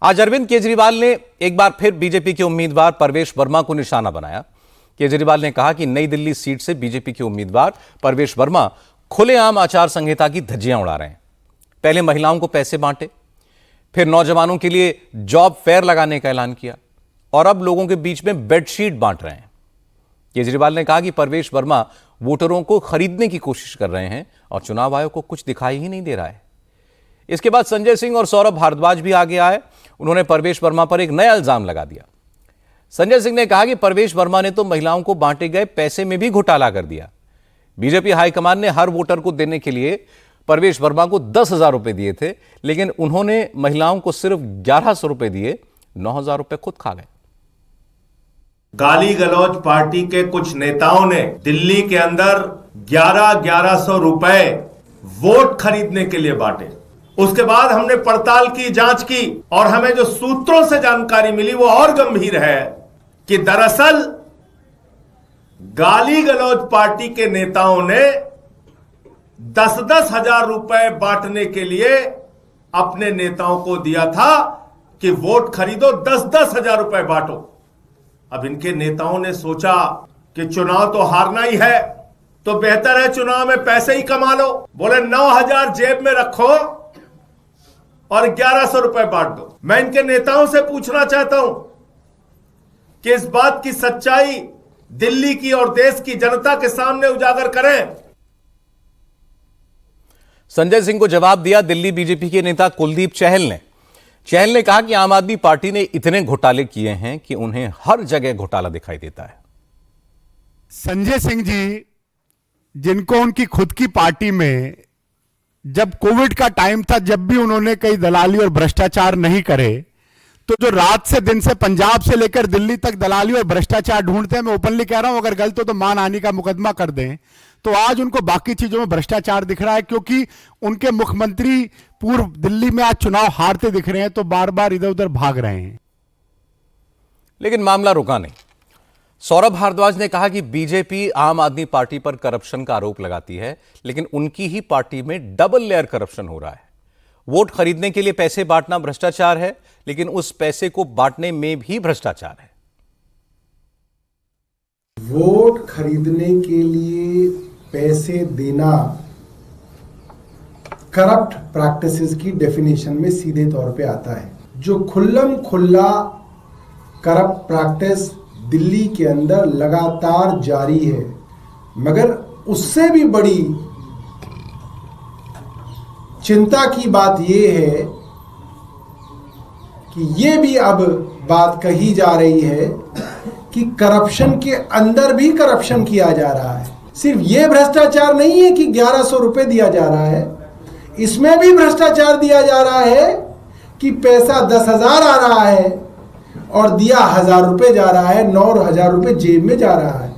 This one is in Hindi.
आज अरविंद केजरीवाल ने एक बार फिर बीजेपी के उम्मीदवार परवेश वर्मा को निशाना बनाया। केजरीवाल ने कहा कि नई दिल्ली सीट से बीजेपी के उम्मीदवार परवेश वर्मा खुलेआम आचार संहिता की धज्जियां उड़ा रहे हैं। पहले महिलाओं को पैसे बांटे, फिर नौजवानों के लिए जॉब फेयर लगाने का ऐलान किया और अब लोगों के बीच में बेडशीट बांट रहे हैं। केजरीवाल ने कहा कि परवेश वर्मा वोटरों को खरीदने की कोशिश कर रहे हैं और चुनाव आयोग को कुछ दिखाई ही नहीं दे रहा है। इसके बाद संजय सिंह और सौरभ भारद्वाज भी आगे आए। उन्होंने परवेश वर्मा पर एक नया इल्जाम लगा दिया। संजय सिंह ने कहा कि परवेश वर्मा ने तो महिलाओं को बांटे गए पैसे में भी घोटाला कर दिया। बीजेपी हाईकमान ने हर वोटर को देने के लिए परवेश वर्मा को 10,000 रुपए दिए थे, लेकिन उन्होंने महिलाओं को सिर्फ 1,100 रुपए दिए, 9,000 रुपए खुद खा गए। गाली गलौज पार्टी के कुछ नेताओं ने दिल्ली के अंदर 1,100 रुपए वोट खरीदने के लिए बांटे। उसके बाद हमने पड़ताल की, जांच की और हमें जो सूत्रों से जानकारी मिली वो और गंभीर है कि दरअसल गाली गलौज पार्टी के नेताओं ने 10-10 हजार रुपए बांटने के लिए अपने नेताओं को दिया था कि वोट खरीदो, 10-10 हजार रुपए बांटो। अब इनके नेताओं ने सोचा कि चुनाव तो हारना ही है, तो बेहतर है चुनाव में पैसे ही कमा लो। बोले 9,000 जेब में रखो और 1,100 रुपए बांट दो। मैं इनके नेताओं से पूछना चाहता हूं कि इस बात की सच्चाई दिल्ली की और देश की जनता के सामने उजागर करें। संजय सिंह को जवाब दिया दिल्ली बीजेपी के नेता कुलदीप चहल ने कहा कि आम आदमी पार्टी ने इतने घोटाले किए हैं कि उन्हें हर जगह घोटाला दिखाई देता है। संजय सिंह जी, जिनको उनकी खुद की पार्टी में जब कोविड का टाइम था, जब भी उन्होंने कई दलाली और भ्रष्टाचार नहीं करे, तो जो रात से दिन से पंजाब से लेकर दिल्ली तक दलाली और भ्रष्टाचार ढूंढते हैं, मैं ओपनली कह रहा हूं, अगर गलत हो तो मानहानि का मुकदमा कर दें, तो आज उनको बाकी चीजों में भ्रष्टाचार दिख रहा है, क्योंकि उनके मुख्यमंत्री पूर्व दिल्ली में आज चुनाव हारते दिख रहे हैं, तो बार बार इधर उधर भाग रहे हैं। लेकिन मामला रुका नहीं। सौरभ भारद्वाज ने कहा कि बीजेपी आम आदमी पार्टी पर करप्शन का आरोप लगाती है, लेकिन उनकी ही पार्टी में डबल लेयर करप्शन हो रहा है। वोट खरीदने के लिए पैसे बांटना भ्रष्टाचार है, लेकिन उस पैसे को बांटने में भी भ्रष्टाचार है। वोट खरीदने के लिए पैसे देना करप्ट प्रैक्टिसेस की डेफिनेशन में सीधे तौर पे आता है। जो खुल्लम खुल्ला करप्ट प्रैक्टिस दिल्ली के अंदर लगातार जारी है, मगर उससे भी बड़ी चिंता की बात यह है कि यह भी अब बात कही जा रही है कि करप्शन के अंदर भी करप्शन किया जा रहा है। सिर्फ यह भ्रष्टाचार नहीं है कि 1,100 रुपए दिया जा रहा है, इसमें भी भ्रष्टाचार दिया जा रहा है कि पैसा 10,000 आ रहा है और दिया 1,000 रुपए जा रहा है, 9,000 रुपए जेब में जा रहा है।